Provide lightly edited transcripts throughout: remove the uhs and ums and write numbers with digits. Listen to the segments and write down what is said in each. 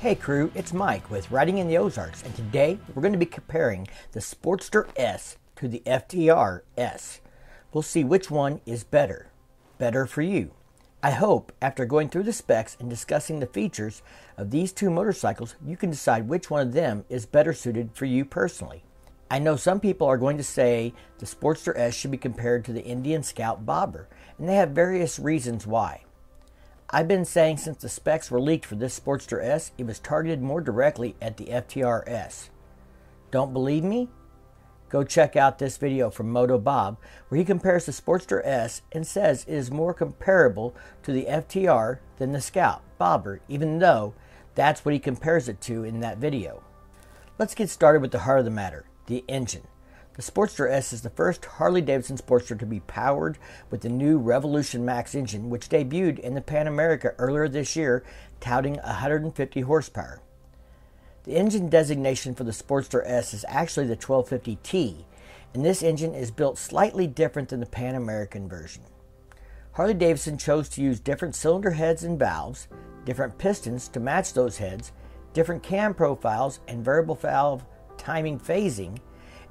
Hey crew, it's Mike with Riding in the Ozarks, and today we're going to be comparing the Sportster S to the FTR S. We'll see which one is better for you. I hope after going through the specs and discussing the features of these two motorcycles, you can decide which one of them is better suited for you personally. I know some people are going to say the Sportster S should be compared to the Indian Scout Bobber, and they have various reasons why. I've been saying since the specs were leaked for this Sportster S, it was targeted more directly at the FTR S. Don't believe me? Go check out this video from Moto Bob, where he compares the Sportster S and says it is more comparable to the FTR than the Scout Bobber, even though that's what he compares it to in that video. Let's get started with the heart of the matter, the engine. The Sportster S is the first Harley-Davidson Sportster to be powered with the new Revolution Max engine, which debuted in the Pan America earlier this year, touting 150 horsepower. The engine designation for the Sportster S is actually the 1250T, and this engine is built slightly different than the Pan American version. Harley-Davidson chose to use different cylinder heads and valves, different pistons to match those heads, different cam profiles and variable valve timing phasing,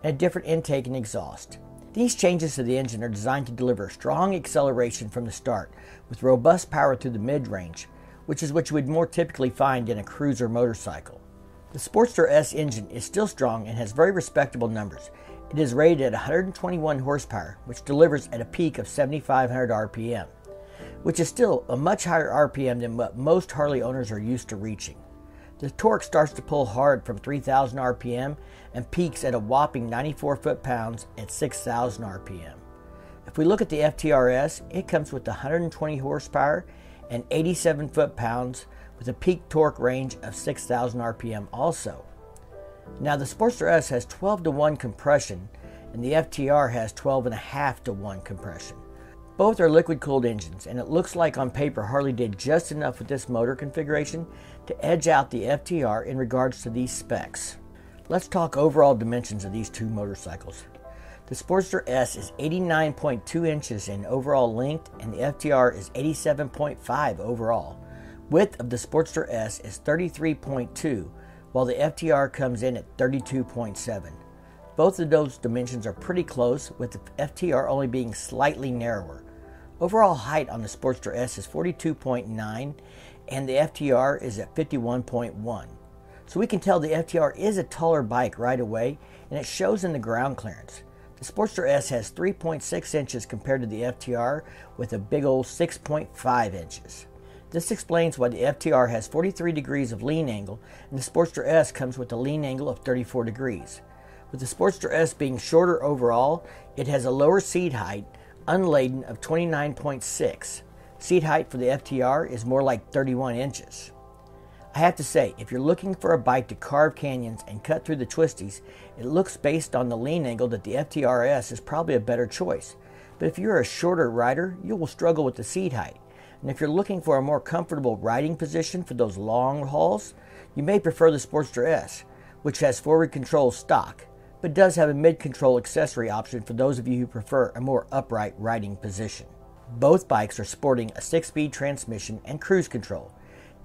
and a different intake and exhaust. These changes to the engine are designed to deliver strong acceleration from the start with robust power through the mid-range, which is what you would more typically find in a cruiser motorcycle. The Sportster S engine is still strong and has very respectable numbers. It is rated at 121 horsepower, which delivers at a peak of 7,500 RPM, which is still a much higher RPM than what most Harley owners are used to reaching. The torque starts to pull hard from 3,000 RPM and peaks at a whopping 94 foot-pounds at 6,000 RPM. If we look at the FTRS, it comes with 120 horsepower and 87 foot-pounds with a peak torque range of 6,000 RPM also. Now the Sportster S has 12-to-1 compression and the FTR has 12.5-to-1 compression. Both are liquid-cooled engines, and it looks like on paper Harley did just enough with this motor configuration to edge out the FTR in regards to these specs. Let's talk overall dimensions of these two motorcycles. The Sportster S is 89.2 inches in overall length and the FTR is 87.5 overall. Width of the Sportster S is 33.2 while the FTR comes in at 32.7. Both of those dimensions are pretty close, with the FTR only being slightly narrower. Overall height on the Sportster S is 42.9 and the FTR is at 51.1. So we can tell the FTR is a taller bike right away, and it shows in the ground clearance. The Sportster S has 3.6 inches compared to the FTR with a big old 6.5 inches. This explains why the FTR has 43 degrees of lean angle and the Sportster S comes with a lean angle of 34 degrees. With the Sportster S being shorter overall, it has a lower seat height, unladen, of 29.6. Seat height for the FTR is more like 31 inches. I have to say, if you're looking for a bike to carve canyons and cut through the twisties, it looks based on the lean angle that the FTRS is probably a better choice. But if you're a shorter rider, you will struggle with the seat height. And if you're looking for a more comfortable riding position for those long hauls, you may prefer the Sportster S, which has forward control stock, but does have a mid-control accessory option for those of you who prefer a more upright riding position. Both bikes are sporting a 6-speed transmission and cruise control.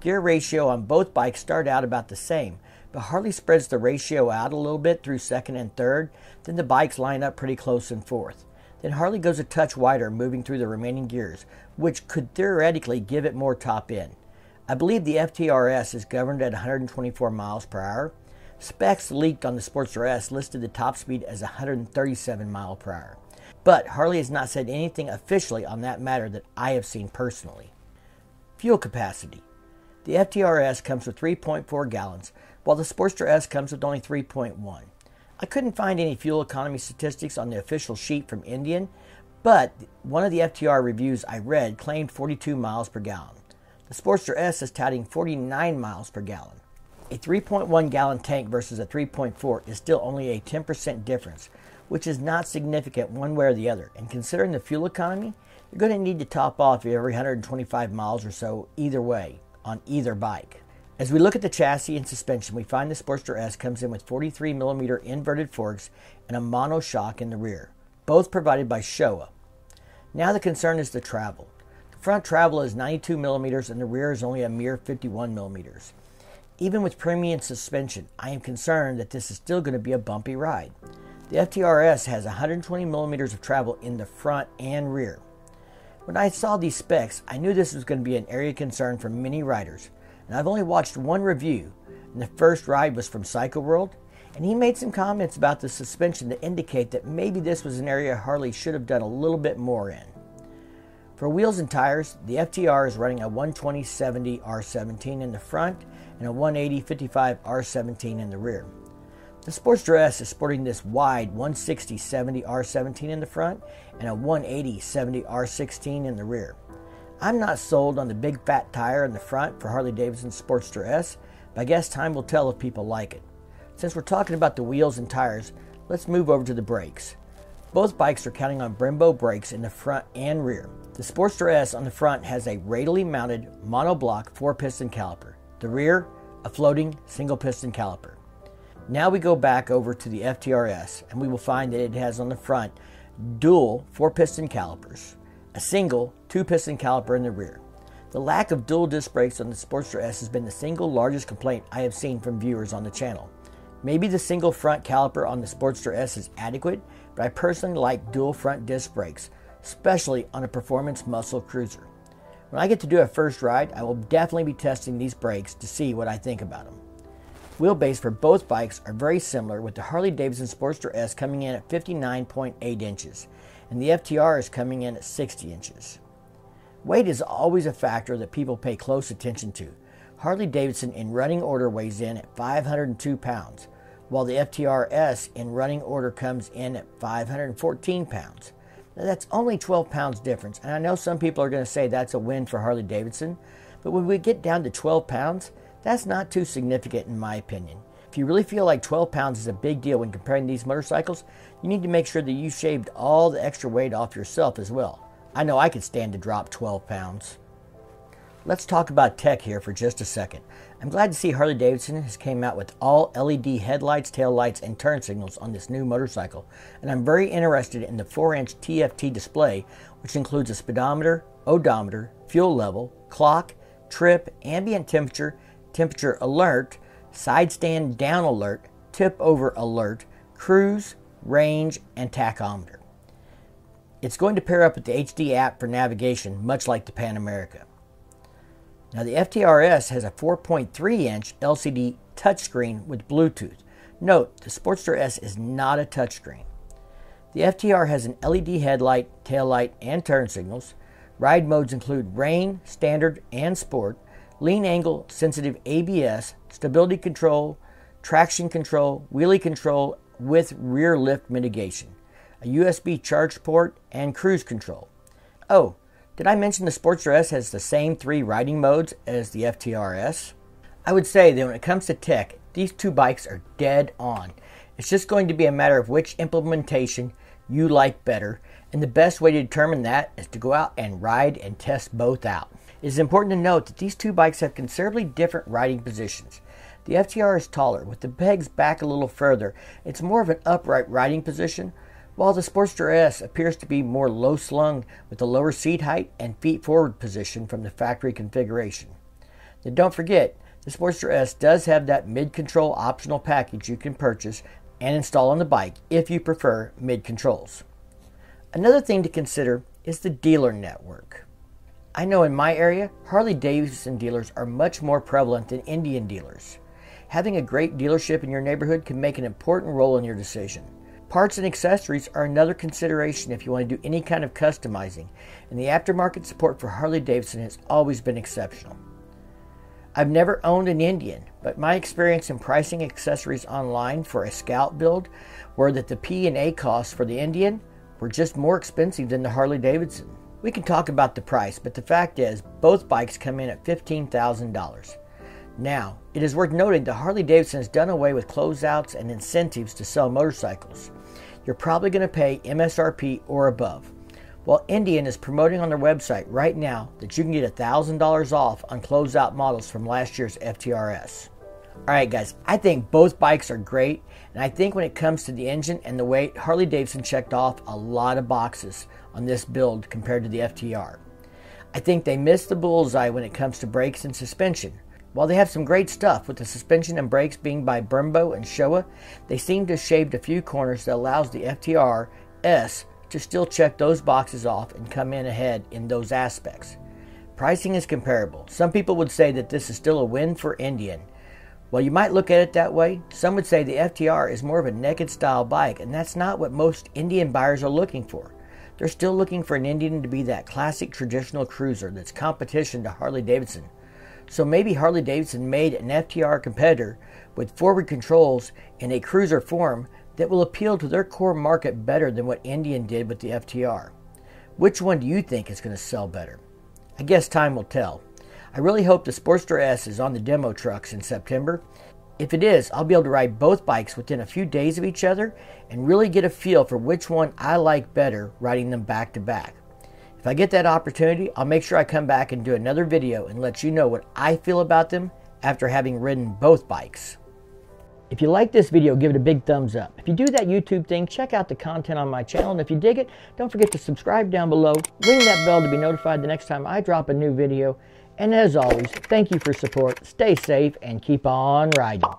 Gear ratio on both bikes start out about the same, but Harley spreads the ratio out a little bit through second and third, then the bikes line up pretty close in fourth. Then Harley goes a touch wider moving through the remaining gears, which could theoretically give it more top end. I believe the FTRS is governed at 124 miles per hour. Specs leaked on the Sportster S listed the top speed as 137 miles per hour. But Harley has not said anything officially on that matter that I have seen personally. Fuel capacity. The FTRS comes with 3.4 gallons, while the Sportster S comes with only 3.1. I couldn't find any fuel economy statistics on the official sheet from Indian, but one of the FTR reviews I read claimed 42 miles per gallon. The Sportster S is touting 49 miles per gallon. A 3.1 gallon tank versus a 3.4 is still only a 10% difference, which is not significant one way or the other, and considering the fuel economy, you're going to need to top off every 125 miles or so either way on either bike. As we look at the chassis and suspension, we find the Sportster S comes in with 43mm inverted forks and a monoshock in the rear, both provided by Showa. Now the concern is the travel. The front travel is 92mm and the rear is only a mere 51mm. Even with premium suspension, I am concerned that this is still going to be a bumpy ride. The FTRS has 120 millimeters of travel in the front and rear. When I saw these specs, I knew this was going to be an area of concern for many riders, and I've only watched one review, and the first ride was from Cycle World, and he made some comments about the suspension that indicate that maybe this was an area Harley should have done a little bit more in. For wheels and tires, the FTR is running a 120/70 R17 in the front and a 180/55 R17 in the rear. The Sportster S is sporting this wide 160/70 R17 in the front and a 180/70 R16 in the rear. I'm not sold on the big fat tire in the front for Harley-Davidson Sportster S, but I guess time will tell if people like it. Since we're talking about the wheels and tires, let's move over to the brakes. Both bikes are counting on Brembo brakes in the front and rear. The Sportster S on the front has a radially mounted monoblock 4-piston caliper. The rear, a floating single-piston caliper. Now we go back over to the FTRS, and we will find that it has on the front dual 4-piston calipers, a single 2-piston caliper in the rear. The lack of dual disc brakes on the Sportster S has been the single largest complaint I have seen from viewers on the channel. Maybe the single front caliper on the Sportster S is adequate, but I personally like dual front disc brakes, especially on a performance muscle cruiser. When I get to do a first ride, I will definitely be testing these brakes to see what I think about them. Wheelbase for both bikes are very similar, with the Harley-Davidson Sportster S coming in at 59.8 inches, and the FTR is coming in at 60 inches. Weight is always a factor that people pay close attention to. Harley-Davidson in running order weighs in at 502 pounds, while the FTR-S in running order comes in at 514 pounds. Now that's only 12 pounds difference, and I know some people are going to say that's a win for Harley-Davidson, but when we get down to 12 pounds, that's not too significant in my opinion. If you really feel like 12 pounds is a big deal when comparing these motorcycles, you need to make sure that you shaved all the extra weight off yourself as well. I know I could stand to drop 12 pounds. Let's talk about tech here for just a second. I'm glad to see Harley-Davidson has came out with all LED headlights, taillights, and turn signals on this new motorcycle, and I'm very interested in the 4-inch TFT display, which includes a speedometer, odometer, fuel level, clock, trip, ambient temperature, temperature alert, side stand down alert, tip over alert, cruise, range, and tachometer. It's going to pair up with the HD app for navigation, much like the Pan America. Now the FTRS has a 4.3-inch LCD touchscreen with Bluetooth. Note, the Sportster S is not a touchscreen. The FTR has an LED headlight, taillight, and turn signals. Ride modes include rain, standard, and sport, lean angle sensitive ABS, stability control, traction control, wheelie control with rear lift mitigation, a USB charge port, and cruise control. Oh, did I mention the Sportster S has the same 3 riding modes as the FTRS? I would say that when it comes to tech, these two bikes are dead on. It's just going to be a matter of which implementation you like better, and the best way to determine that is to go out and ride and test both out. It is important to note that these two bikes have considerably different riding positions. The FTR is taller, with the pegs back a little further. It's more of an upright riding position, while the Sportster S appears to be more low-slung with a lower seat height and feet forward position from the factory configuration. Now don't forget, the Sportster S does have that mid-control optional package you can purchase and install on the bike if you prefer mid-controls. Another thing to consider is the dealer network. I know in my area, Harley-Davidson dealers are much more prevalent than Indian dealers. Having a great dealership in your neighborhood can make an important role in your decision. Parts and accessories are another consideration if you want to do any kind of customizing, and the aftermarket support for Harley-Davidson has always been exceptional. I've never owned an Indian, but my experience in pricing accessories online for a Scout build were that the P&A costs for the Indian were just more expensive than the Harley-Davidson. We can talk about the price, but the fact is both bikes come in at $15,000. Now, it is worth noting that Harley-Davidson has done away with closeouts and incentives to sell motorcycles. You're probably going to pay MSRP or above. While Indian is promoting on their website right now that you can get $1,000 off on closeout models from last year's FTRS. Alright guys, I think both bikes are great, and I think when it comes to the engine and the weight, Harley-Davidson checked off a lot of boxes on this build compared to the FTR. I think they missed the bullseye when it comes to brakes and suspension. While they have some great stuff with the suspension and brakes being by Brembo and Showa, they seem to have shaved a few corners that allows the FTR S to still check those boxes off and come in ahead in those aspects. Pricing is comparable. Some people would say that this is still a win for Indian. While you might look at it that way, some would say the FTR is more of a naked style bike, and that's not what most Indian buyers are looking for. They're still looking for an Indian to be that classic traditional cruiser that's competition to Harley-Davidson. So maybe Harley-Davidson made an FTR competitor with forward controls in a cruiser form that will appeal to their core market better than what Indian did with the FTR. Which one do you think is going to sell better? I guess time will tell. I really hope the Sportster S is on the demo trucks in September. If it is, I'll be able to ride both bikes within a few days of each other and really get a feel for which one I like better riding them back to back. If I get that opportunity, I'll make sure I come back and do another video and let you know what I feel about them after having ridden both bikes. If you like this video, give it a big thumbs up. If you do that YouTube thing, check out the content on my channel. And if you dig it, don't forget to subscribe down below. Ring that bell to be notified the next time I drop a new video. And as always, thank you for support. Stay safe and keep on riding.